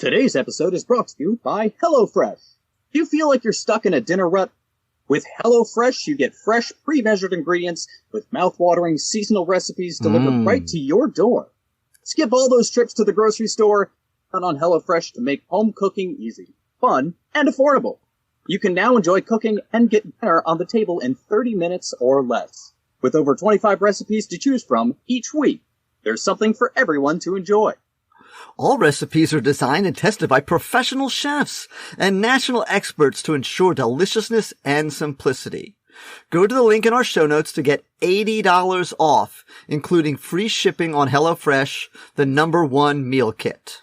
Today's episode is brought to you by Hellofresh. Do you feel like you're stuck in a dinner rut? With Hellofresh, you get fresh, pre-measured ingredients with mouth-watering seasonal recipes delivered right to your door. Skip all those trips to the grocery store. Count on Hellofresh to make home cooking easy, fun, and affordable. You can now enjoy cooking and get dinner on the table in 30 minutes or less. With over 25 recipes to choose from each week, there's something for everyone to enjoy. All recipes are designed and tested by professional chefs and national experts to ensure deliciousness and simplicity. Go to the link in our show notes to get $80 off, including free shipping on HelloFresh, the #1 meal kit.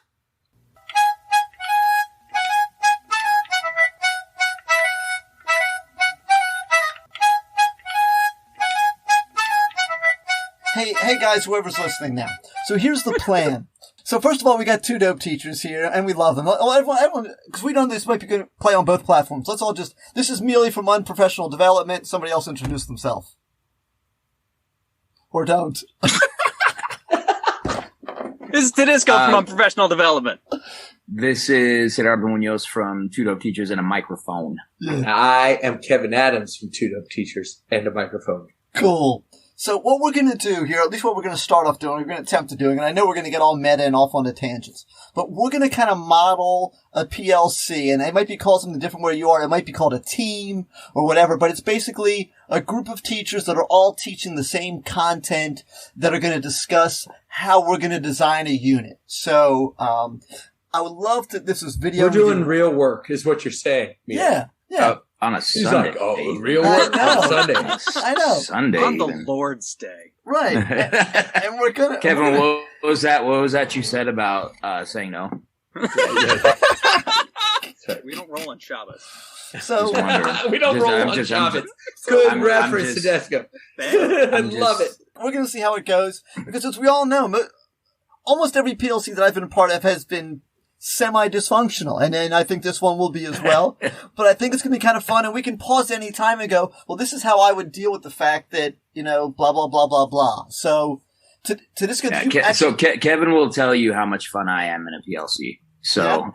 Hey guys, whoever's listening now. So here's the plan. So first of all, we got two dope teachers here, and we love them. Everyone, because we know this might be good to play on both platforms. Let's all just, this is Mealey from Unprofessional Development. Somebody else introduce themselves. Or don't. This is Tudisco from Unprofessional Development. This is Gerardo Muñoz from Two Dope Teachers and a Microphone. Yeah. I am Kevin Adams from Two Dope Teachers and a Microphone. Cool. So what we're going to do here, at least what we're going to start off doing, we're going to attempt to doing, and I know we're going to get all meta and off on the tangents, but we're going to kind of model a PLC, and it might be called something different where you are. It might be called a team or whatever, but it's basically a group of teachers that are all teaching the same content that are going to discuss how we're going to design a unit. So, I would love to, this is video. We're doing real work is what you're saying. Yeah. On a Sunday. He's like, real work on Sunday. I know. Sunday. On the Lord's Day. Right. And we're gonna... Kevin, what was that you said about saying no? We don't roll on Shabbos. So we don't roll on Shabbos. Good reference, Tudisco. I love it. We're going to see how it goes. Because as we all know, almost every PLC that I've been a part of has been semi-dysfunctional, and then I think this one will be as well. But I think it's going to be kind of fun, and we can pause any time and go, well, this is how I would deal with the fact that, blah, blah, blah, blah, blah. So, to this... So Kevin will tell you how much fun I am in a PLC. So...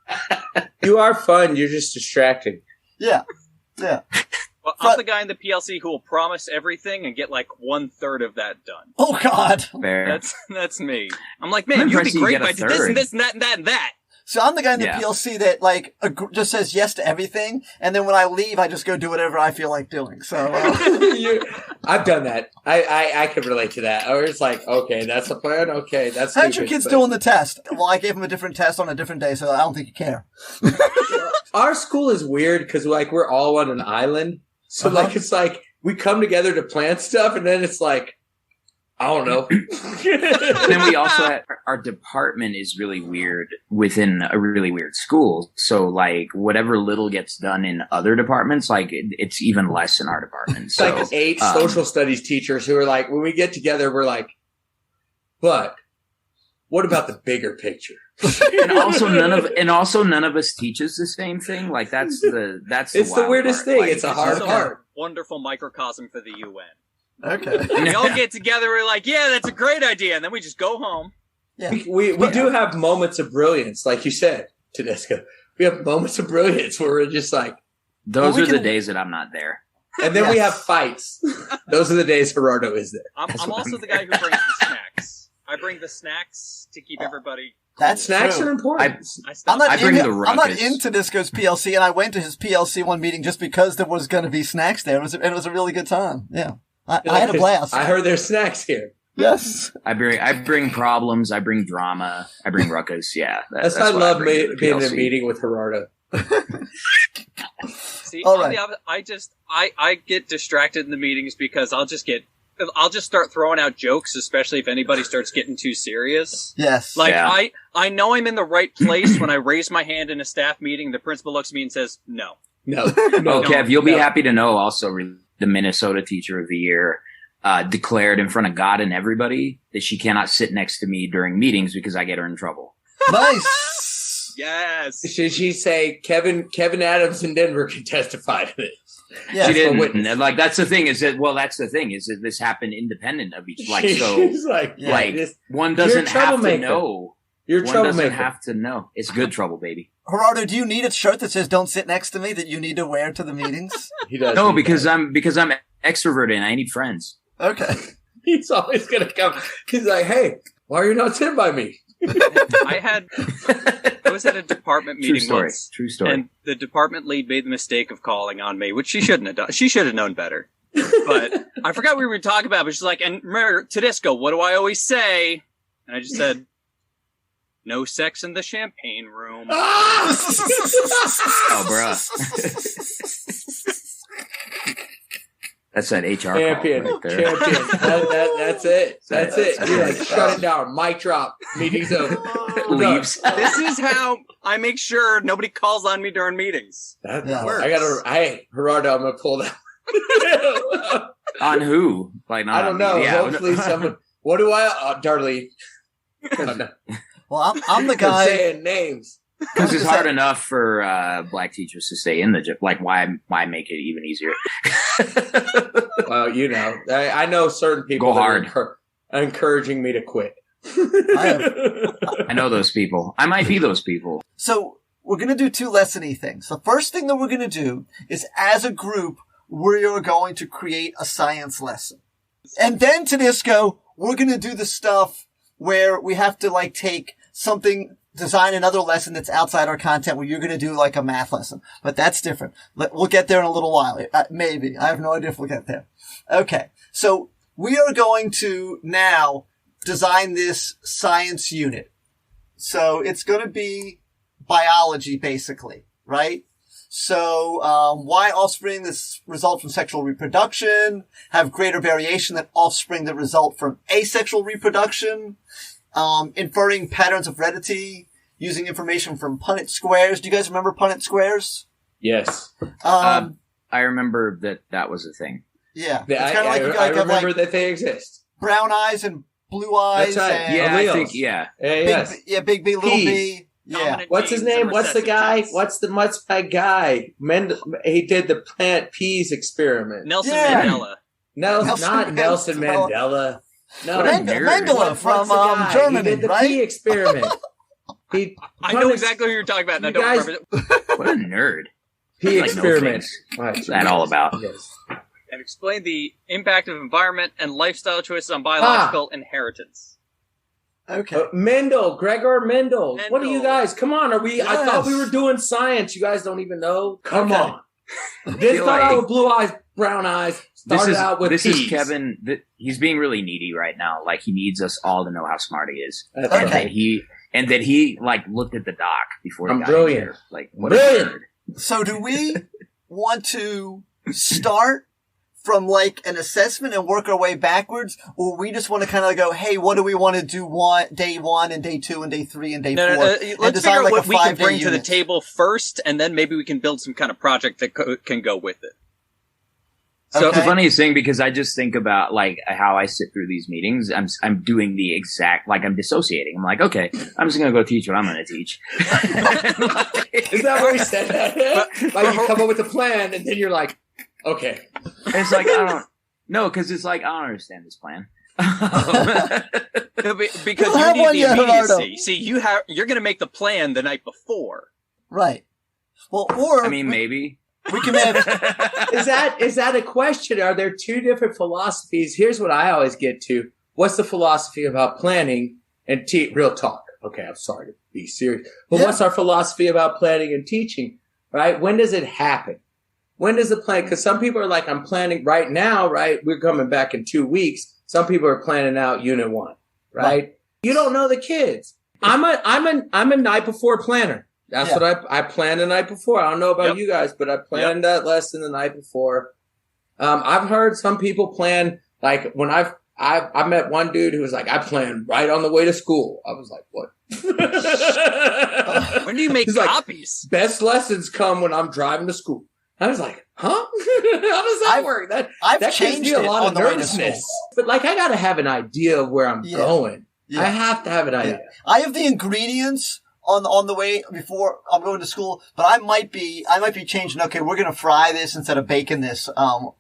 Yeah. You are fun, you're just distracting. Yeah. Well, I'm the guy in the PLC who will promise everything and get like 1/3 of that done. Oh God, that's me. I'm like, man, you'd be great if I did this and this and that and that and that. So I'm the guy in the PLC that like just says yes to everything, and then when I leave, I just go do whatever I feel like doing. So I've done that. I can relate to that. Or it's like, okay, that's the plan. Okay, that's. How'd your kids doing the test? Well, I gave them a different test on a different day, so I don't think you care. Our school is weird because like we're all on an island. So, like, it's like, we come together to plan stuff, and then it's like, I don't know. And then we also have, our department is really weird within a really weird school. So, like, whatever little gets done in other departments, like, it's even less in our department. It's so, like 8 social studies teachers who are like, when we get together, we're like, but what about the bigger picture? and also none of us teaches the same thing. Like it's the weirdest thing. Like, it's a hard part. Wonderful microcosm for the UN. Okay. And we all get together. We're like, yeah, that's a great idea, and then we just go home. Yeah. We do have moments of brilliance, like you said, Tudisco. We have moments of brilliance where we're just like, those are the days that I'm not there. And then we have fights. Those are the days Gerardo is there. I'm also the guy who brings the snacks. I bring the snacks to keep everybody. Snacks true. are important. I'm not into Tudisco's PLC, and I went to his PLC one meeting just because there was going to be snacks there. It was a really good time. Yeah, I had a blast. I heard there's snacks here. Yes, I bring problems. I bring drama. I bring ruckus. Yeah, that's why I love being in a meeting with Gerardo. See, I get distracted in the meetings because I'll just start throwing out jokes, especially if anybody starts getting too serious. Yes. I know I'm in the right place when I raise my hand in a staff meeting. The principal looks at me and says, no. Kev, you'll be happy to know also the Minnesota Teacher of the Year declared in front of God and everybody that she cannot sit next to me during meetings because I get her in trouble. Nice. Yes. Should she say Kevin Adams in Denver can testify to this? Yeah, she didn't. Like that's the thing is that this happened independent of each. Like so, she's like one doesn't have to know. You're a One doesn't troublemaker. have to know. It's good trouble, baby. Gerardo, do you need a shirt that says "Don't sit next to me" that you need to wear to the meetings? He does. No, need because that. I'm extroverted and I need friends. Okay. He's always gonna come. He's like, "Hey, why are you not sitting by me?" I was at a department meeting once. True story. And the department lead made the mistake of calling on me, which she shouldn't have done. She should have known better. But I forgot what we were talking about, but she's like, and remember, Tudisco, what do I always say? And I just said, no sex in the champagne room. Oh, bruh. That's that HR Champion. call right there. Champion. That's it. That's it. That's You're it. like, shut it down. Mic drop. Meeting's over. Leaves. This is how I make sure nobody calls on me during meetings. That Yeah. works. Gerardo, I'm going to pull that. On who? Like, not I don't on know. me. Yeah. Hopefully someone. What do Darlene? Well, I'm the I'm guy. saying names. Because it's hard enough for black teachers to stay in the gym. Like, why make it even easier? Well, you know, I know certain people Go that hard. are encouraging me to quit. I know those people. I might be those people. So we're going to do two lesson-y things. The first thing that we're going to do is, as a group, we are going to create a science lesson. And then, Tudisco, we're going to do the stuff where we have to, like, take something, design another lesson that's outside our content, where you're going to do, like, a math lesson. But that's different. We'll get there in a little while. Maybe. I have no idea if we'll get there. Okay. So we are going to now design this science unit. So it's going to be biology, basically, right? So, why offspring that result from sexual reproduction have greater variation than offspring that result from asexual reproduction, inferring patterns of heredity using information from Punnett squares. Do you guys remember Punnett squares? Yes. I remember that was a thing. Yeah. I It's kind of like you guys have remember like that they exist. brown eyes and blue eyes. That's right. And Yeah, alleles. I think, yeah. Yes. big B, little Peas. B. Yeah. Dominant What's his genes and name? What's the guy? recessive genes. What's that guy? He did the plant peas experiment. Nelson Yeah. Mandela. Not Nelson Mandela. No, What a Mendel, nerd. Mendela from What's the guy? Germany, He did the right? pea experiment. I know exactly who you're talking about, and I You don't guys- remember. What a nerd. Pea Like, no experiment. What's that all about? Yes. And explain the impact of environment and lifestyle choices on biological inheritance. Okay. Mendel, Gregor Mendel. What are you Mendel. guys? Come on, are we? I thought we Yes. were doing science. You guys don't even know. Come Okay. on. Didn't feel start like- out with blue eyes, brown eyes. Started out with this peas. is Kevin. He's being really needy right now. Like, he needs us all to know how smart he is, That's Okay. right. and that he like looked at the doc before he I'm got brilliant. here. Like, what Brilliant. a nerd. So do we want to start from like an assessment and work our way backwards, or we just want to kind of go, hey, what do we want to do day one and day two and day three and day No, four? let's design figure out like what a we can 5-day bring to the unit. table first, and then maybe we can build some kind of project that can go with it. So It's the Okay. funniest thing, because I just think about like how I sit through these meetings. I'm doing the exact, like, I'm dissociating. I'm like, okay, I'm just gonna go teach what I'm gonna teach. Is that where he said that? Like, you come up with a plan, and then you're like, okay. It's like, because it's like, I don't understand this plan. because We'll have you one need yet, the Gerardo. immediacy. See, you're going to make the plan the night before. Right. Well, or I mean, maybe. we can have Is that a question? Are there two different philosophies? Here's what I always get to. What's the philosophy about planning and real talk? Okay, I'm sorry to be serious. But Yeah. what's our philosophy about planning and teaching? Right? When does it happen? When does the plan? Because some people are like, I'm planning right now, right? We're coming back in 2 weeks. Some people are planning out unit 1, right? You don't know the kids. I'm a night before planner. That's Yeah. what I planned the night before. I don't know about Yep. you guys, but I planned that lesson the night before. I've heard some people plan, like when I met one dude who was like, I planned right on the way to school. I was like, what? When do you make He's like, copies? Best lessons come when I'm driving to school. I was like, huh? How does that work? I've That gives changed me a it lot on of the way to nervousness. school. But like, I got to have an idea of where I'm Yeah. going. Yeah. I have to have an idea. I have the ingredients on the way before I'm going to school, but I might be changing. Okay, we're gonna fry this instead of baking this, or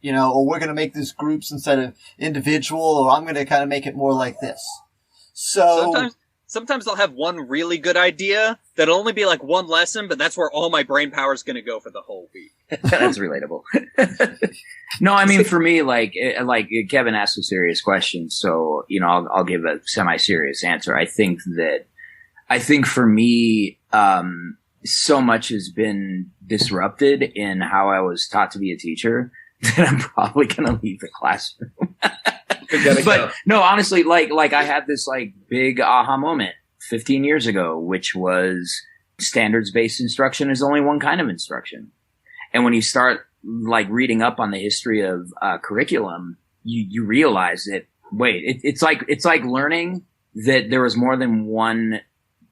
we're gonna make this groups instead of individual, or I'm gonna kind of make it more like this. So sometimes I'll have one really good idea that'll only be like one lesson, but that's where all my brain power is going to go for the whole week. That's relatable. No, I mean, for me, like Kevin asked a serious question, so, you know, I'll give a semi-serious answer. I think for me, so much has been disrupted in how I was taught to be a teacher that I'm probably going to leave the classroom. But no, honestly, like I had this like big aha moment 15 years ago, which was standards-based instruction is only one kind of instruction. And when you start like reading up on the history of curriculum, you realize that, wait, it's like learning that there was more than one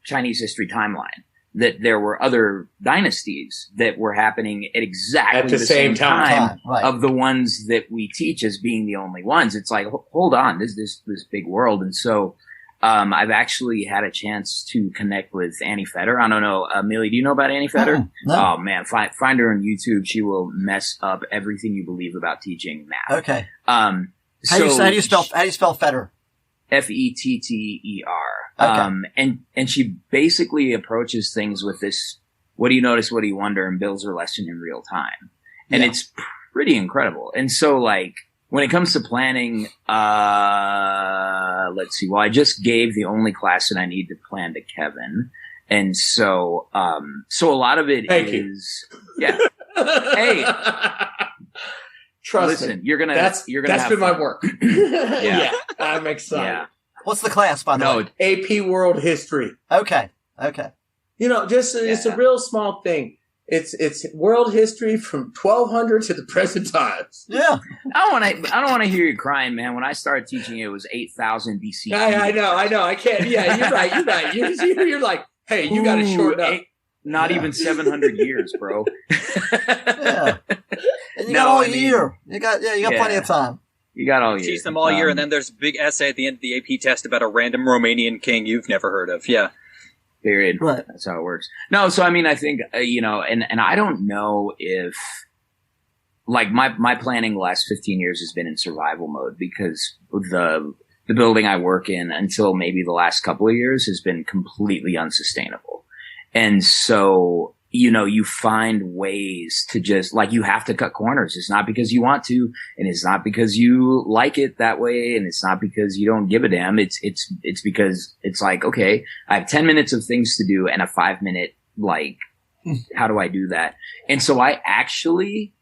Chinese history timeline, that there were other dynasties that were happening at exactly the same time right. of the ones that we teach as being the only ones. It's like, hold on, this big world. And so, I've actually had a chance to connect with Annie Feder. I don't know, Mealey, do you know about Annie Feder? No. Oh man, find her on YouTube. She will mess up everything you believe about teaching math. Okay. How do you spell Feder? Fetter. Okay. And she basically approaches things with this, what do you notice? What do you wonder? And builds her lesson in real time. And it's pretty incredible. And so like, when it comes to planning, let's see. Well, I just gave the only class that I need to plan to Kevin. And so, so a lot of it yeah. Hey. Listen, you're gonna that's been my work. Yeah. I'm excited. Yeah. What's the class, by the way? AP World History. Okay. You know, it's a real small thing. It's world history from 1200 to the present times. Yeah. I don't want to hear you crying, man. When I started teaching, it was 8000 BC. I know. I can't. Yeah, you're right. You're like, hey, you got to shorten up. Not even 700 years, bro. Yeah. And you got all year. You got plenty of time. You got all year. Teach them all year, and then there's a big essay at the end of the AP test about a random Romanian king you've never heard of. Yeah. Period. Right. That's how it works. No, so I mean, I think, you know, and I don't know if, like, my planning the last 15 years has been in survival mode because the building I work in until maybe the last couple of years has been completely unsustainable. And so, you know, you find ways to just, like, you have to cut corners. It's not because you want to, and it's not because you like it that way, and it's not because you don't give a damn. It's because it's like, okay, I have 10 minutes of things to do and a 5-minute, like, how do I do that? And so I actually,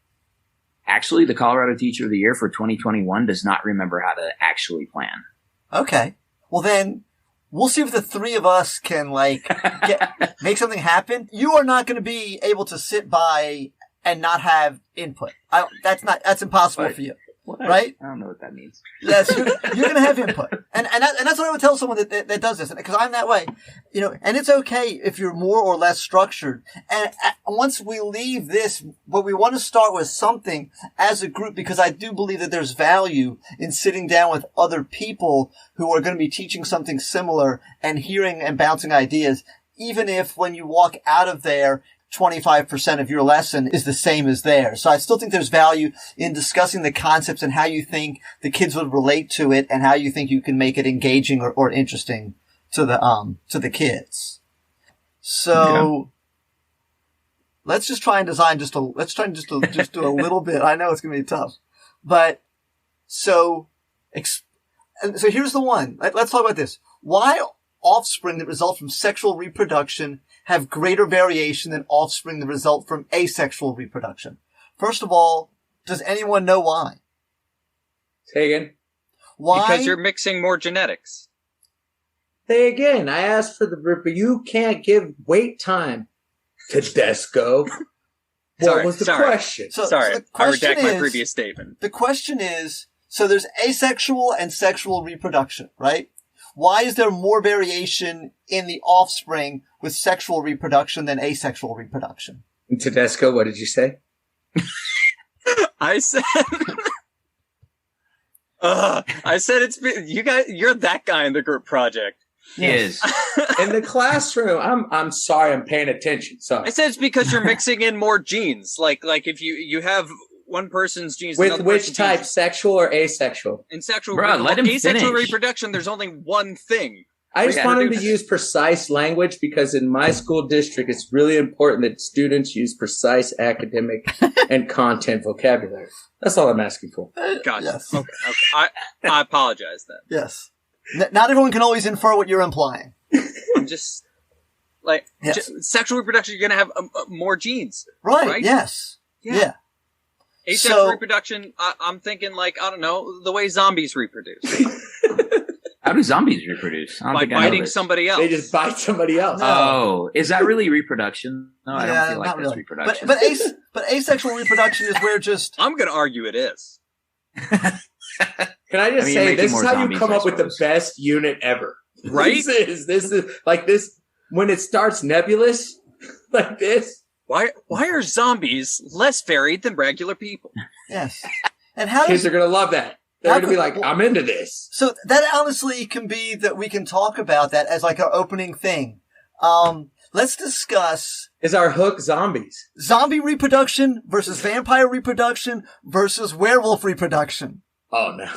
the Colorado Teacher of the Year for 2021 does not remember how to actually plan. Okay. Well, then, we'll see if the three of us can, like, make something happen. You are not going to be able to sit by and not have input. That's impossible for you. What? Right? I don't know what that means. Yes, you're going to have input. And that's what I would tell someone that does this. Because I'm that way. You know, and it's okay if you're more or less structured. And once we leave this, but we want to start with something as a group, because I do believe that there's value in sitting down with other people who are going to be teaching something similar and hearing and bouncing ideas, even if when you walk out of there, 25% of your lesson is the same as theirs. So I still think there's value in discussing the concepts and how you think the kids would relate to it and how you think you can make it engaging or interesting to the kids. So let's just try and design just do a little bit. I know it's going to be tough, but so here's the one. Let's talk about this. Why offspring that result from sexual reproduction have greater variation than offspring that result from asexual reproduction? First of all, does anyone know why? Say again. Why? Because you're mixing more genetics. Say again. I asked for but you can't give wait time to Tudisco. What was the question? Sorry, I redact my previous statement. The question is, so there's asexual and sexual reproduction, right? Why is there more variation in the offspring with sexual reproduction than asexual reproduction? Tudisco, what did you say? I said it's you guys. You're that guy in the group project. He is. In the classroom, I'm sorry, I'm paying attention. Sorry. I said it's because you're mixing in more genes. Like if you have one person's genes with which type, sexual or asexual? In sexual, let him asexual finish. reproduction, there's only one thing. I just want them to use precise language because in my school district, it's really important that students use precise academic and content vocabulary. That's all I'm asking for. Gotcha. Yes. Okay. I apologize then. Yes. Not everyone can always infer what you're implying. I'm just sexual reproduction. You're going to have more genes, right? Yes. Yeah. Asexual reproduction. I'm thinking I don't know, the way zombies reproduce. How do zombies reproduce? By biting somebody else. They just bite somebody else. No. Oh, is that really reproduction? No, I don't feel like that's really reproduction. But asexual reproduction is where just... I'm going to argue it is. Can I just say, this is how you come up with the best unit ever. Right? This is like this, when it starts nebulous, like this. Why are zombies less varied than regular people? Yes. And how kids are going to love that. They're going to be like, I'm into this. So that honestly can be that we can talk about that as like our opening thing. Let's discuss... Is our hook zombies? Zombie reproduction versus vampire reproduction versus werewolf reproduction. Oh, no.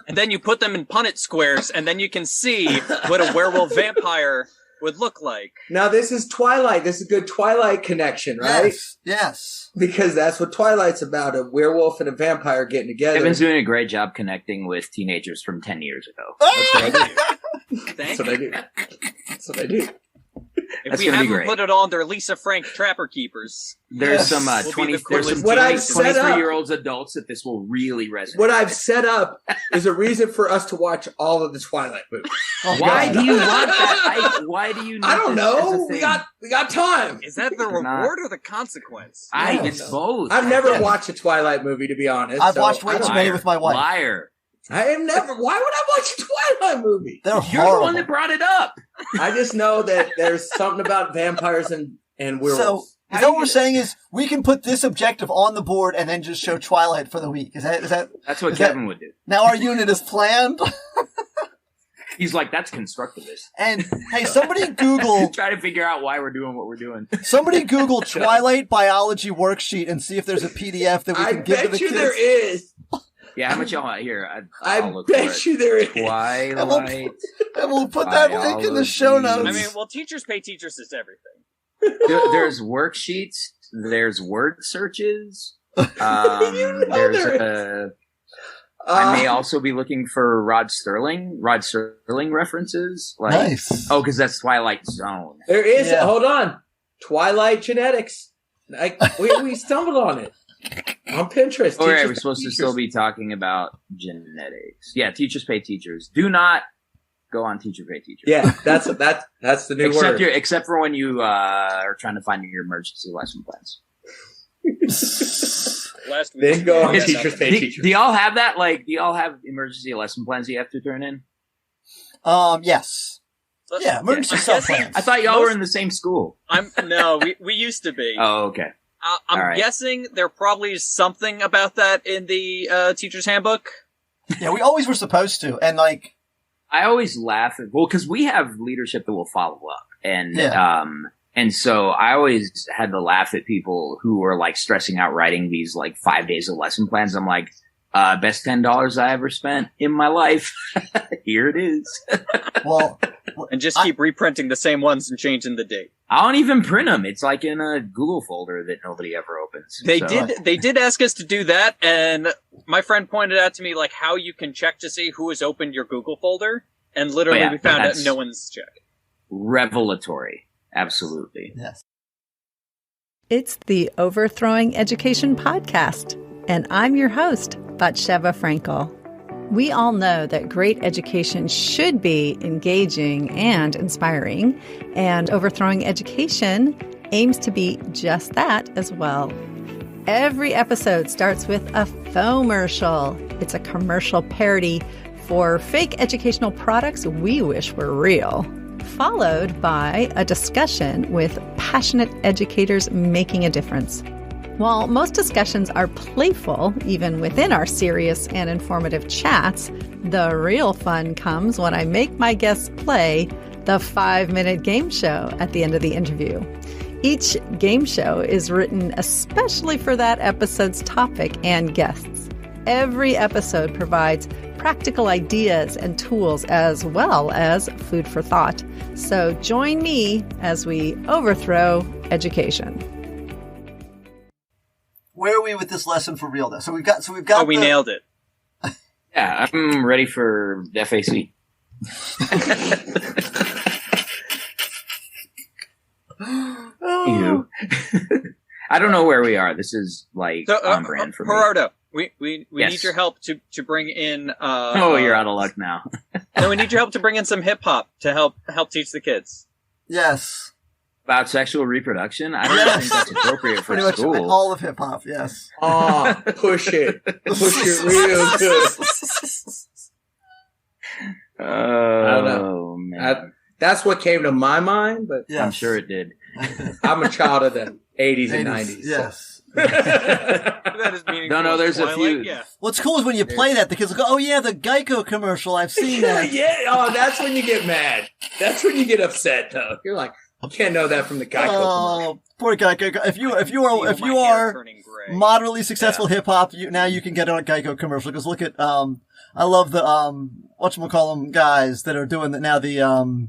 And then you put them in Punnett squares, and then you can see what a werewolf vampire would look like. Now, this is Twilight. This is a good Twilight connection, right? Yes. Because that's what Twilight's about, a werewolf and a vampire getting together. Kevin's doing a great job connecting with teenagers from 10 years ago. That's what I do. Thank That's what I do. That's what I do. If we haven't put it on, they're Lisa Frank Trapper Keepers. There's some 23-year-olds adults that this will really resonate. What I've set up is a reason for us to watch all of the Twilight movies. Why do you want that? Why do you need I don't know. We got time. Is that the reward or the consequence? It's both. I've never watched a Twilight movie, to be honest. I've watched way too many with my wife. Liar. I have never. Why would I watch a Twilight movie? They're You're horrible. the one that brought it up. I just know that there's something about vampires and werewolves. So, is that what we're saying is we can put this objective on the board and then just show Twilight for the week? Is that? That's what Kevin would do. Now our unit is planned. He's like, that's constructivist. And hey, somebody Google. Try to figure out why we're doing what we're doing. Somebody Google Twilight biology worksheet and see if there's a PDF that we can give to the kids. I bet you there is. Yeah, how much y'all want here? I bet you there is. Twilight. And we'll put that link in the show notes. I mean, well, teachers pay teachers is everything. There's worksheets. There's word searches. I may also be looking for Rod Sterling references. Nice. Oh, because that's Twilight Zone. There is. Yeah. Hold on. Twilight genetics. We stumbled on it. On Pinterest. Oh, right, we're supposed to still be talking about genetics. Yeah, teachers pay teachers. Do not go on teacher pay teachers. Yeah, that's the new word. Except for when you are trying to find your emergency lesson plans. Then go on teachers pay teachers. Do y'all have that? Do y'all have emergency lesson plans you have to turn in? Yes. Yeah, emergency lesson plans. I thought y'all were in the same school. No, we used to be. Oh, okay. I'm guessing there probably is something about that in the teacher's handbook. Yeah, we always were supposed to, and I always laugh at because we have leadership that will follow up, and so I always had to laugh at people who were stressing out writing these 5 days of lesson plans. I'm like, best $10 I ever spent in my life. Here it is. Well, and just keep reprinting the same ones and changing the date. I don't even print them. It's in a Google folder that nobody ever opens. They did ask us to do that, and my friend pointed out to me how you can check to see who has opened your Google folder, and literally we found out no one's checked. Revelatory. Absolutely. Yes. It's the Overthrowing Education Podcast, and I'm your host, Batsheva Frankel. We all know that great education should be engaging and inspiring, and Overthrowing Education aims to be just that as well. Every episode starts with a fomercial. It's a commercial parody for fake educational products we wish were real, followed by a discussion with passionate educators making a difference. While most discussions are playful, even within our serious and informative chats, the real fun comes when I make my guests play the 5-minute game show at the end of the interview. Each game show is written especially for that episode's topic and guests. Every episode provides practical ideas and tools as well as food for thought. So join me as we overthrow education. Where are we with this lesson for real, though? So we've got. Oh, we nailed it. Yeah, I'm ready for FAC. Ew. I don't know where we are. This is like on brand for me. Gerardo, we Yes. need your help to bring in. Oh, you're out of luck now. No, we need your help to bring in some hip hop to help teach the kids. Yes. About sexual reproduction? I don't think that's appropriate for Pretty much school. all of hip hop. Yes. Oh, push it real good. Oh, I don't know. man. That's what came to my mind, but Yes. I'm sure it did. I'm a child of the 80s and 90s. Yes. That is meaningful. No, there's a Twilight, few. Yeah. What's cool is when you play that, the kids will go, "Oh yeah, the Geico commercial. I've seen that." Yeah. Oh, that's when you get mad. That's when you get upset, though. You're like, you can't know that from the Geico commercial. Oh, poor Geico. If you My hair are turning gray. moderately successful hip hop, now you can get on a Geico commercial. Because look at I love the whatchamacallem guys that are doing that now. The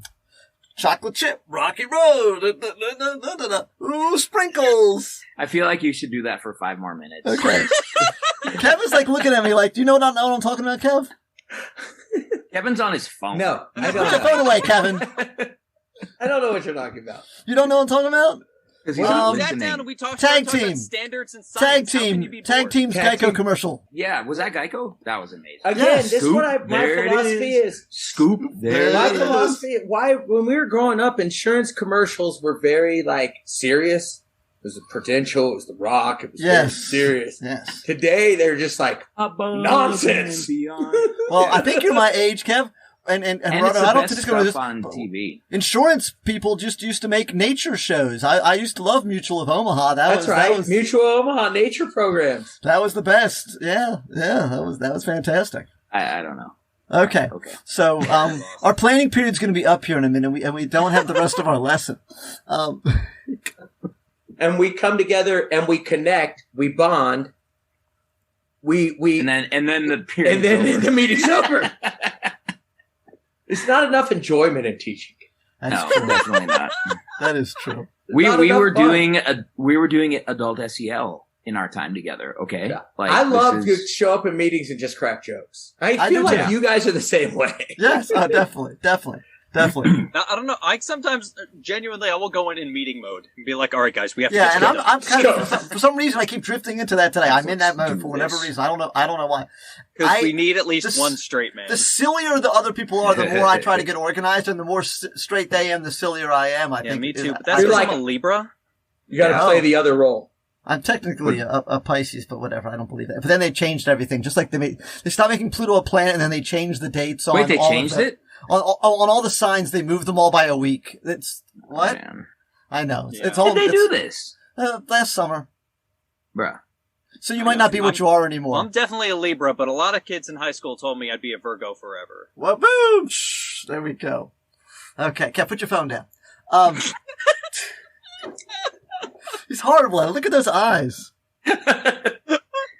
chocolate chip Rocky Road. Ooh, sprinkles. I feel like you should do that for 5 more minutes. Okay. Kevin's like looking at me like, do you know what I'm talking about, Kev? Kevin's on his phone. No, I Put your don't phone know. away, Kevin. I don't know what you're talking about. You don't know what I'm talking about? 'Cause he's We not sat listening. down and we talked Tag about team. standards and Tag science. How can you team. be Tag bored? team's Tag Geico team. commercial. Yeah, was that Geico? That was amazing. Again, Yes. this is Scoop, what my there it philosophy is. Scoop, there There My it it is. philosophy, when we were growing up, insurance commercials were very, like, serious. It was the Prudential, it was the Rock, it was very Yes. serious. Yes. Today, they're just like, Above Nonsense. and beyond. Well, I think you're my age, Kev. And And Gerardo, it's the I don't best think it's going to stuff on TV. Insurance people just used to make nature shows. I used to love Mutual of Omaha. that's right, Mutual Omaha nature programs. That was the best. Yeah, that was fantastic. I don't know. Okay. Okay. So, our planning period's going to be up here in a minute, and we don't have the rest of our lesson. And we come together and we connect, we bond, we And then the period. and then the meeting's over. It's not enough enjoyment in teaching. That's No, true. definitely not. That is true. We Not we enough were fun. doing adult SEL in our time together. Okay, Yeah. like I love this to is- show up in meetings and just crack jokes. I I feel do like too. you guys are the same way. Yes, definitely. Now, I don't know. I sometimes genuinely I will go in meeting mode and be like, "All right, guys, we have to Yeah, get and this done." I'm kind of for some reason I keep drifting into that today. I'm in that mode for whatever This. reason. I don't know why. Because we need at least this- one straight man. The sillier the other people are, the more I try to get organized, and the more straight they am, the sillier I am. I Yeah, think. me too. I- But that's You're because like- I'm a Libra. You got to Yeah. play the other role. I'm technically a Pisces, but whatever. I don't believe that. But then they changed everything. Just like they stopped making Pluto a planet, and then they changed the dates on. Wait, they all of changed the- it? on all the signs. They moved them all by a week. It's what Man. I know. Yeah. It's How all did they do this, last summer. bruh? So you might not be what you are anymore. Well, I'm definitely a Libra, but a lot of kids in high school told me I'd be a Virgo forever. Well, boom! Shh, there we go. Okay, Kev, put your phone down. He's horrible. Look at those eyes.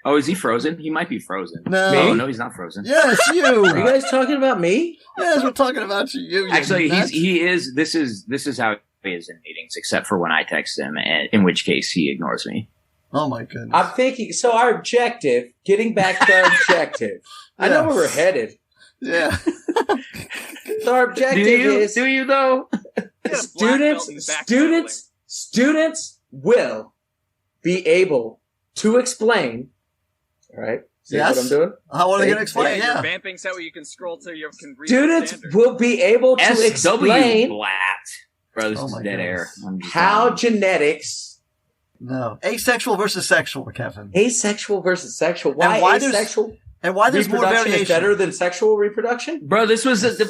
Oh, is he frozen? He might be frozen. No. Me? Oh, no, he's not frozen. Yes, Are you you. guys talking about me? Yes, we're talking about you. You Actually, nuts. he is. This is how he is in meetings, except for when I text him, and in which case he ignores me. Oh my goodness. I'm thinking, so our objective, getting back to our objective. I know where we're headed. Yeah. So our objective is Do you though? students will be able to explain. All right. See Yes. what I'm doing? How are they going to Yeah, explain? you're Yeah. vamping so you can scroll to you can read Students the standard. will be able to SW explain Blatt. Bro, this Oh is my dead air. goodness. I'm just how saying. genetics, No. Asexual versus sexual, Kevin. asexual versus sexual. Why, why there's asexual And why there's more reproduction variation. is better than sexual reproduction? Bro, this was This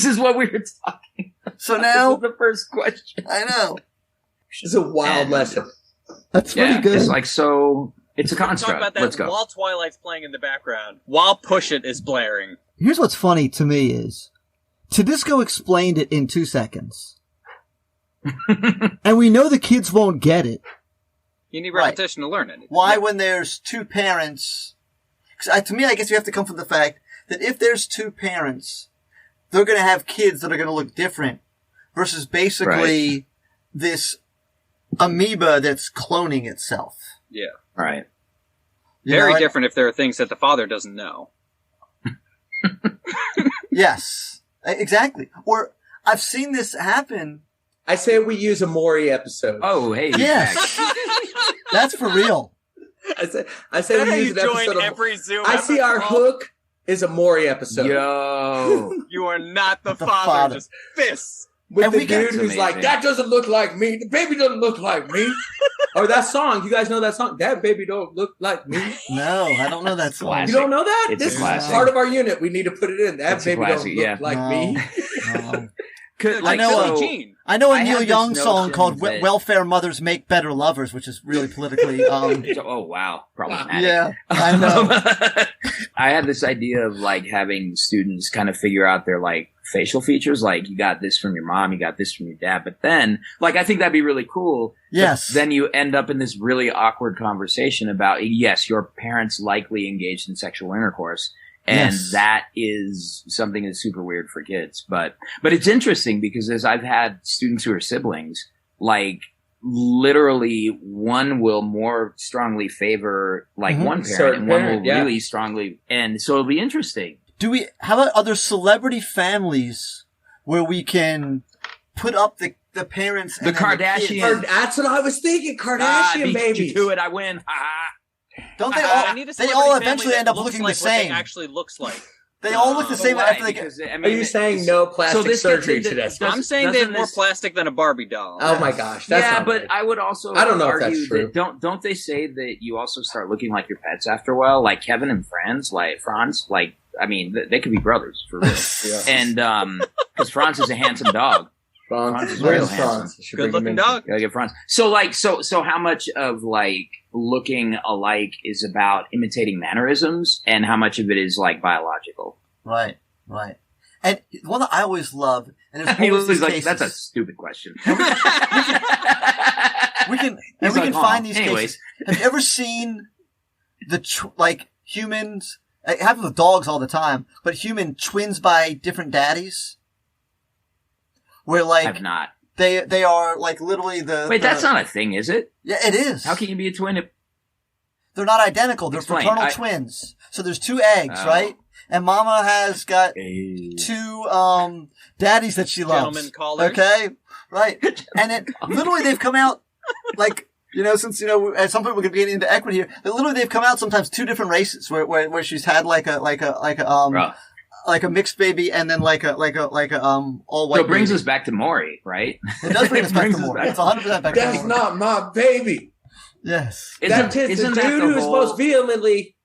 is what we were talking. So This now, is the first question. I know. This is a wild And- lesson. That's Yeah, pretty good. it's like so. It's a Talk construct. about that Let's go. while Twilight's playing in the background, while Push It is blaring. Here's what's funny to me is, Tudisco explained it in 2 seconds. And we know the kids won't get it. You need Right. repetition to learn it. Why, when there's two parents 'Cause to me, I guess you have to come from the fact that if there's two parents, they're going to have kids that are going to look different versus basically this amoeba that's cloning itself. Yeah. Right. Very different if there are things that the father doesn't know. Yes, exactly. Or I've seen this happen. I say we use a Maury episode. Oh, hey. Yes. That's for real. I say we use an episode of every Zoom I see our hook is a Maury episode. Yo. You are not the The father. father. Just fists. With And the we dude got- who's amazing. like, that doesn't look like me. The baby doesn't look like me. Or that song. You guys know that song? That baby don't look like me. No, I don't know that song. Classic. You don't know that? It's This a is classic. part of our unit. We need to put it in. That It's a baby classic, don't look like No. me. No. Like, know Billie a- Jean. I know a I Neil have this Young song notion called that- Welfare Mothers Make Better Lovers, which is really politically, oh, wow. Problematic. yeah, I know. I had this idea of like having students kind of figure out their like facial features. Like you got this from your mom, you got this from your dad. But then like, I think that'd be really cool. Yes. But then you end up in this really awkward conversation about, yes, your parents likely engaged in sexual intercourse. And Yes. that is something that's super weird for kids. But it's interesting because as I've had students who are siblings, like literally one will more strongly favor like Mhm. one parent Certain and one parent, will yeah. really strongly. And so it'll be interesting. How about other celebrity families where we can put up the parents The and then Kardashians. kids? That's what I was thinking. Kardashian beat baby. you to it. I win. Ha ha. Don't they I all, need a they celebrity all family eventually that end up looks looking like the what same. they actually looks like. They all look the same Why? after they get, Because, I Are mean, you saying it's- no plastic this gets surgery into- today? I'm saying they have doesn't more this- plastic than a Barbie doll. Oh my gosh. That's yeah, not but right. I would also I don't know if argue that's true. that don't they say that you also start looking like your pets after a while? Like Kevin and Franz, like I mean, they could be brothers for real. Yeah. And because Franz is a handsome dog. Franz is Where's real Franz? Franz. You should bring him Good-looking in. dog. Gotta get Franz. So like so how much of like looking alike is about imitating mannerisms, and how much of it is like biological? right. And one that I always love, and there's I mean, always Lily's these like, cases. that's a stupid question. we can He's like, find these anyways. cases. Have you ever seen like humans? It happens with dogs all the time, but human twins by different daddies, where like I've not. they are like literally the. Wait, the- that's not a thing, is it? Yeah, it is. How can you be a twin if They're not identical. They're Explain. fraternal twins. So there's two eggs, Oh. right? And Mama has got Hey. two daddies that she loves. Gentlemen callers. Okay, right? And it literally they've come out like since as some people could be getting into equity here, but literally they've come out sometimes two different races where she's had like a Bruh. like a mixed baby and then like a all white. So it brings baby. us back to Maury, right? It does bring us back to brings us more. back. It's 100% back to That's more. not my baby. Yes. That's the isn't that dude the who's whole- most vehemently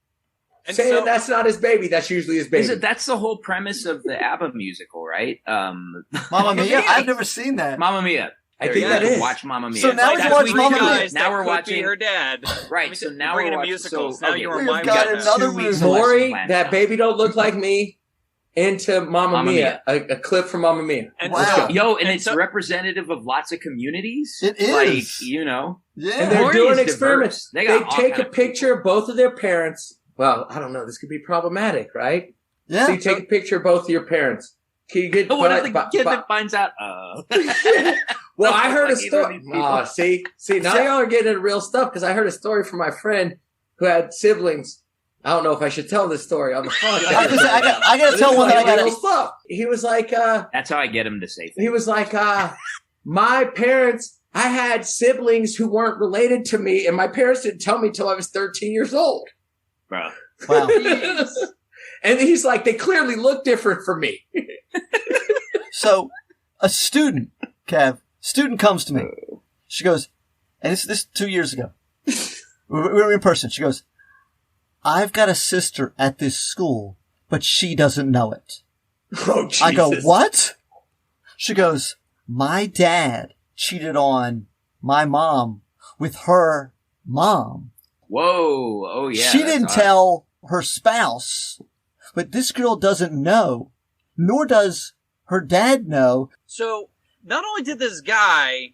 And saying so- that's not his baby. That's usually his baby. That's the whole premise of the ABBA musical, right? Mamma Mia. I've never seen that. Mamma Mia. I There think you that go. is. Watch Mamma Mia. So now we Like can that watch week, Mamma Mia. guys, Now that we're could watching be her dad. Right, so now we're we're into watching musicals. So, Now okay, you We've remind got me of another that. 2 weeks movie. of lesson Maury, plan. that baby don't look like me, into Mamma Mamma Mia. A clip from Mamma Mia. And Wow. so, Yo, and and it's so- representative of lots of communities. It is. Like, you know. Yeah. And they're Maury doing is experiments. diverse. They They got all take kind a of picture of both of their parents. Well, I don't know. This could be problematic, right? yeah. So you take a picture of both of your parents. Can you get What if the but- kid but- that finds out? Well, I heard a Like either of story. these people. Oh, see, now y'all are getting into real stuff because I heard a story from my friend who had siblings. I don't know if I should tell this story on the podcast. I was gonna say, I gotta This tell is one that like I real got. stuff. He was like, That's how I get him to say things. my parents. I had siblings who weren't related to me, and my parents didn't tell me till I was 13 years old. Bro. Wow. And he's like, they clearly look different from me. So, a student, Kev, comes to me. She goes, and this 2 years ago. We were in person. She goes, I've got a sister at this school, but she doesn't know it. Oh, Jesus. I go, what? She goes, my dad cheated on my mom with her mom. Whoa. Oh, yeah. She that's didn't odd. tell her spouse, but this girl doesn't know, nor does her dad know. So not only did this guy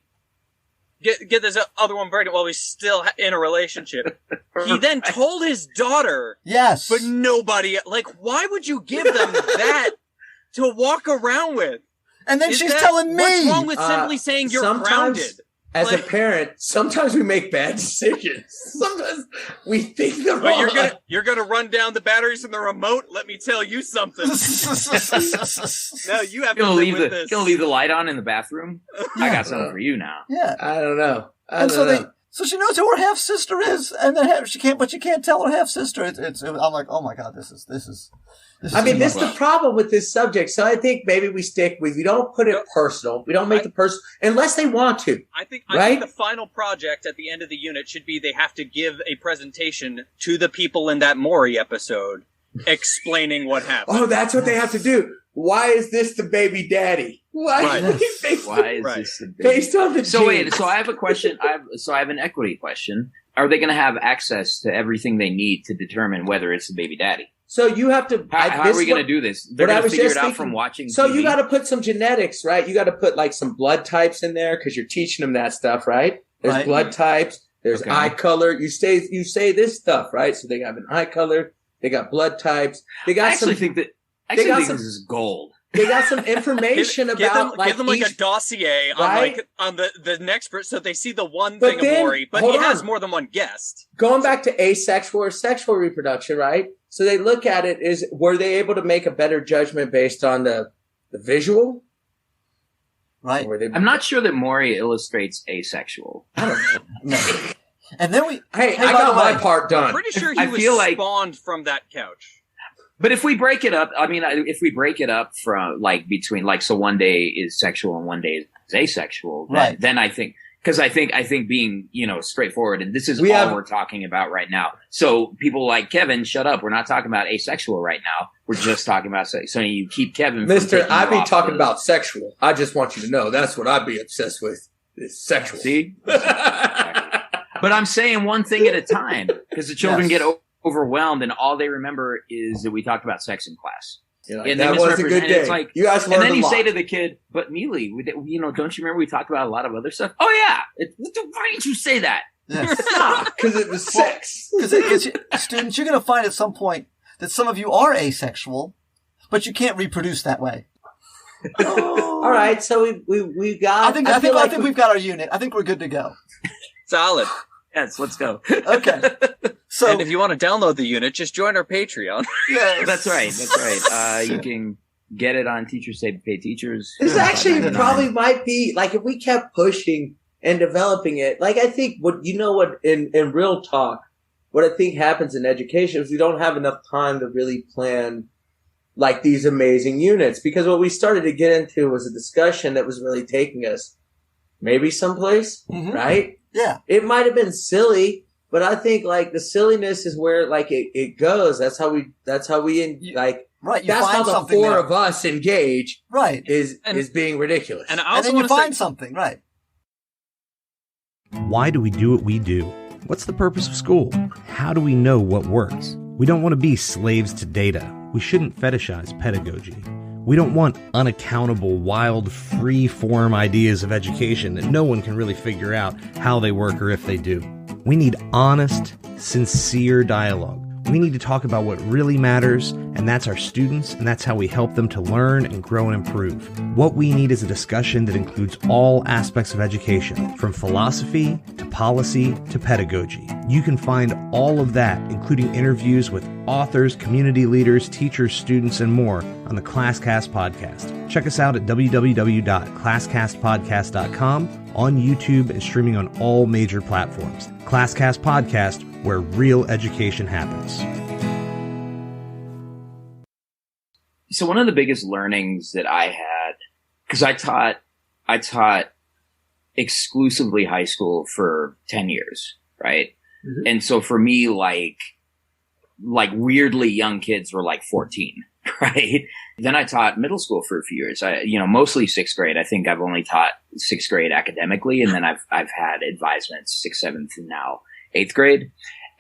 get this other one pregnant while he's still in a relationship. He then told his daughter. Yes. But nobody, like, why would you give them that to walk around with? And then she's telling me. What's wrong with simply saying you're grounded? As a parent, sometimes we make bad decisions. Sometimes we think the wrong. But you're gonna run down the batteries in the remote. Let me tell you something. No, you have to live with this. Gonna leave the light on in the bathroom. I got something for you now. Yeah, I don't know. So she knows who her half sister is, and then she can't tell her half sister. I'm like, oh my god, this is. This is the problem with this subject. So I think maybe we stick with, we don't put it personal. We don't make the person, unless they want to. I think the final project at the end of the unit should be they have to give a presentation to the people in that Maury episode explaining what happened. Oh, that's what they have to do. Why is this the baby daddy? Why is this the baby? Based on the genes. So wait, so I have a question. I have an equity question. Are they going to have access to everything they need to determine whether it's the baby daddy? So you have to. How are we going to do this? They're going to figure it out from watching. So TV? You got to put some genetics, right? You got to put like some blood types in there because you're teaching them that stuff, right? There's blood types. There's eye color. You say this stuff, right? So they have an eye color. They got blood types. They got I think this is gold. They got some information about give them like a dossier on the next person, so they see the one thing of Maury, but he has more than one guest. Going back to asexual or sexual reproduction, right? So they look at it were they able to make a better judgment based on the visual? Right. I'm not sure that Maury illustrates asexual. I don't know. No. And then I got my part done. I'm pretty sure he was spawned from that couch. But if we break it up, from between so one day is sexual and one day is asexual, then I think, because I think being, straightforward, and this is we're talking about right now. So people like Kevin, shut up. We're not talking about asexual right now. We're just talking about sex. So you keep Kevin. Mister, I'd be talking about sexual. I just want you to know that's what I'd be obsessed with. Is sexual. See? But I'm saying one thing at a time because the children get overwhelmed, and all they remember is that we talked about sex in class. And that was a good day. You guys learned a lot. And then you say to the kid, "But Mealey, don't you remember we talked about a lot of other stuff?" Oh yeah, why didn't you say that? Because it was sex. Because students, you're going to find at some point that some of you are asexual, but you can't reproduce that way. All right, so we got. I think we've got our unit. I think we're good to go. Solid. Yes, let's go. Okay. So, and if you want to download the unit, just join our Patreon. Yes. That's right. You can get it on Teachers Say Pay Teachers. This actually probably might be, if we kept pushing and developing it, I think in real talk, what I think happens in education is we don't have enough time to really plan these amazing units, because what we started to get into was a discussion that was really taking us maybe someplace, right? Yeah. It might have been silly, but I think the silliness is where it goes. That's how we that's how the four of us engage. Right. Is being ridiculous. And I also then you find something, right. Why do we do what we do? What's the purpose of school? How do we know what works? We don't want to be slaves to data. We shouldn't fetishize pedagogy. We don't want unaccountable, wild, free-form ideas of education that no one can really figure out how they work or if they do. We need honest, sincere dialogue. We need to talk about what really matters, and that's our students, and that's how we help them to learn and grow and improve. What we need is a discussion that includes all aspects of education, from philosophy to policy to pedagogy. You can find all of that, including interviews with authors, community leaders, teachers, students, and more on the ClassCast podcast. Check us out at www.classcastpodcast.com, on YouTube, and streaming on all major platforms. ClassCast Podcast, where real education happens. So one of the biggest learnings that I had, because I taught exclusively high school for 10 years, right? Mm-hmm. And so for me, like weirdly young kids were 14, right? Then I taught middle school for a few years. Mostly sixth grade. I think I've only taught sixth grade academically, and then I've had advisements 6th, 7th, and now 8th grade.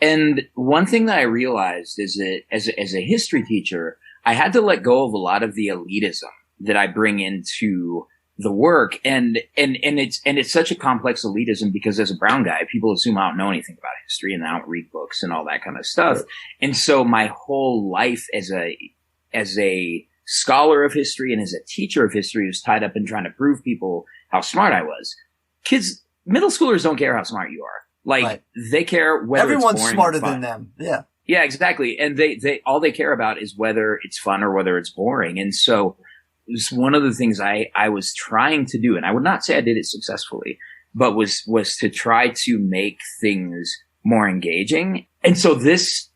And one thing that I realized is that as a history teacher, I had to let go of a lot of the elitism that I bring into the work. And it's such a complex elitism because as a brown guy, people assume I don't know anything about history and I don't read books and all that kind of stuff. And so my whole life as a scholar of history and as a teacher of history was tied up in trying to prove people how smart I was. Middle schoolers don't care how smart you are. Like, they care whether everyone's it's boring smarter or fun. than them. Yeah. Yeah, exactly. And they all they care about is whether it's fun or whether it's boring. And so it's one of the things I was trying to do, and I would not say I did it successfully, but was to try to make things more engaging. And so this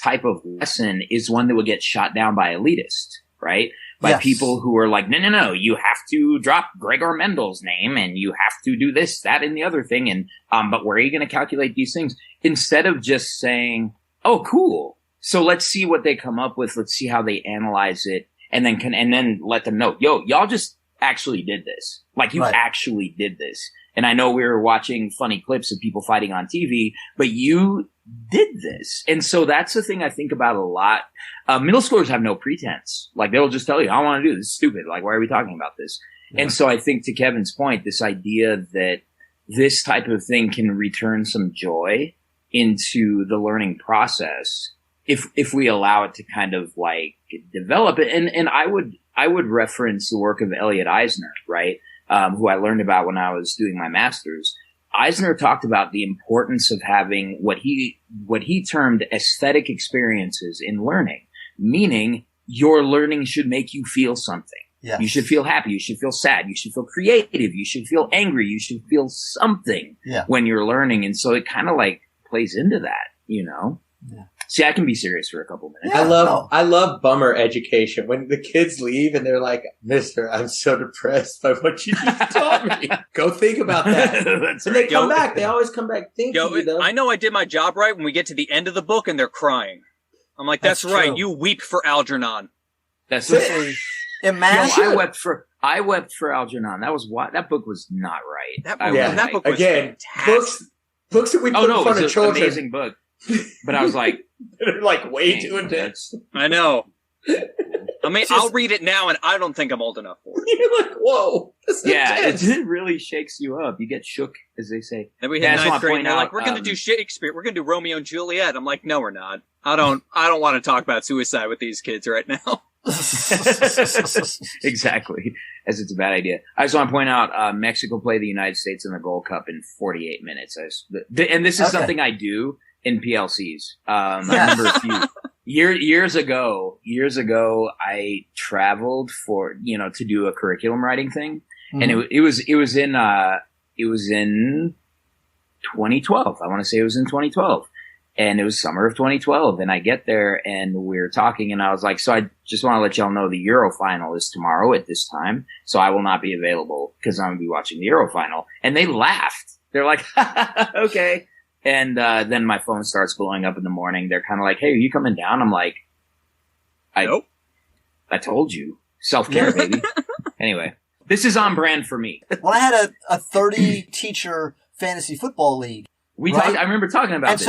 type of lesson is one that would get shot down by elitists, right? By people who are like, no, you have to drop Gregor Mendel's name and you have to do this, that, and the other thing. And, but where are you going to calculate these things? Instead of just saying, oh, cool. So let's see what they come up with. Let's see how they analyze it. And then let them know, yo, y'all just actually did this. Like, you actually did this. And I know we were watching funny clips of people fighting on TV, but you did this. And so that's the thing I think about a lot. Middle schoolers have no pretense. Like, they'll just tell you, I don't want to do this. It's stupid. Like, why are we talking about this? Yeah. And so I think, to Kevin's point, this idea that this type of thing can return some joy into the learning process if we allow it to kind of like develop it. And I would reference the work of Elliot Eisner, right? Who I learned about when I was doing my master's. Eisner talked about the importance of having what he termed aesthetic experiences in learning, meaning your learning should make you feel something. Yes. You should feel happy. You should feel sad. You should feel creative. You should feel angry. You should feel something when you're learning. And so it kind of like plays into that, you know? Yeah. See, I can be serious for a couple minutes. Yeah, I love bummer education. When the kids leave and they're like, Mister, I'm so depressed by what you just taught me. Go think about that. And they come back. They always come back thinking. I know I did my job right when we get to the end of the book and they're crying. I'm like, that's right. You weep for Algernon. That's it. Imagine. I wept for Algernon. That book was not right. That book was again, fantastic. Books that we put in front of children. An amazing book. But I was like, they're like way too intense. I know. I mean, I'll read it now, and I don't think I'm old enough for it. You're like, whoa. It really shakes you up. You get shook, as they say. Then we hit ninth grade, and they're like, we're going to do Shakespeare. We're going to do Romeo and Juliet. I'm like, no, we're not. I don't want to talk about suicide with these kids right now. Exactly. As it's a bad idea. I just want to point out, Mexico played the United States in the Gold Cup in 48 minutes. And this is something I do in PLCs. I remember a few years ago, I traveled to do a curriculum writing thing. Mm-hmm. And it was in 2012. I want to say it was in 2012. And it was summer of 2012. And I get there and we're talking and I was like, so I just want to let y'all know the Euro final is tomorrow at this time. So I will not be available because I'm going to be watching the Euro final. And they laughed. They're like, okay. And then my phone starts blowing up in the morning. They're kind of like, hey, are you coming down? I'm like, nope. I told you. Self-care, baby. Anyway, this is on brand for me. When I had a 30-teacher fantasy football league. I remember talking about this,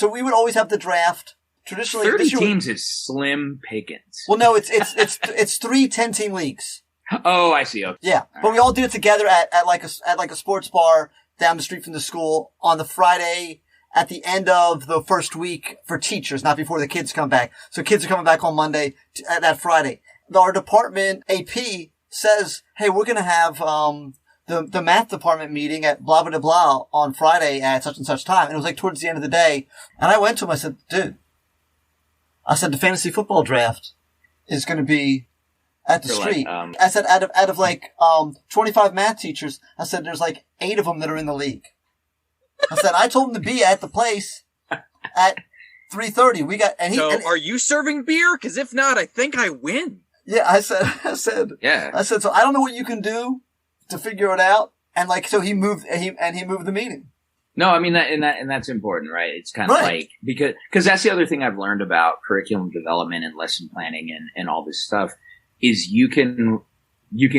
So we would always have the draft. Traditionally, 30 teams is slim pickings. Well, no, it's 3 10-team leagues. Oh, I see. Okay. Yeah, but we all did it together at a sports bar down the street from the school on the Friday at the end of the first week for teachers, not before the kids come back. So kids are coming back on Monday at that Friday. Our department AP says, hey, we're going to have the math department meeting at blah, blah, blah on Friday at such and such time. And it was like towards the end of the day. And I went to him, I said, dude, the fantasy football draft is going to be at the street. I said, out of 25 math teachers, I said, there's like 8 of them that are in the league. I said, I told them to be at the place at 3:30. Are you serving beer? Cause if not, I think I win. Yeah. I said, so I don't know what you can do to figure it out. And so he moved the meeting. No, I mean that's important, right? It's kind of like, because that's the other thing I've learned about curriculum development and lesson planning and all this stuff is you can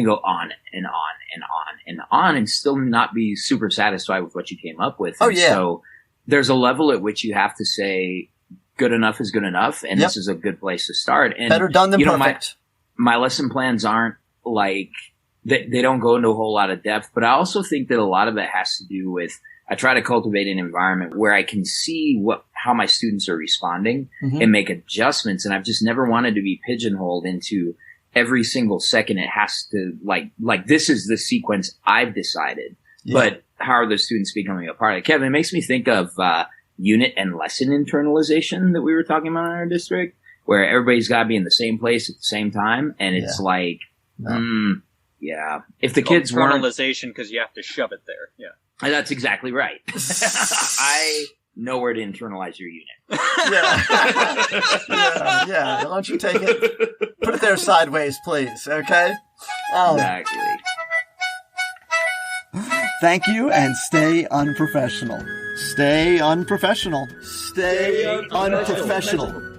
go on and on and on and on and still not be super satisfied with what you came up with. Oh, yeah. So there's a level at which you have to say good enough is good enough. And this is a good place to start. And better done than perfect. My lesson plans aren't like they don't go into a whole lot of depth. But I also think that a lot of it has to do with, I try to cultivate an environment where I can see how my students are responding and make adjustments. And I've just never wanted to be pigeonholed into every single second. It has to like this is the sequence I've decided, but how are the students becoming a part of it? Kevin, it makes me think of, unit and lesson internalization that we were talking about in our district, where everybody's got to be in the same place at the same time. And it's like, if the kids weren't, internalization because you have to shove it there. Yeah. And that's exactly right. I know where to internalize your unit. Yeah. Why don't you take it, put it there sideways, please, okay? Exactly. Thank you, and stay unprofessional. Stay unprofessional. Stay unprofessional.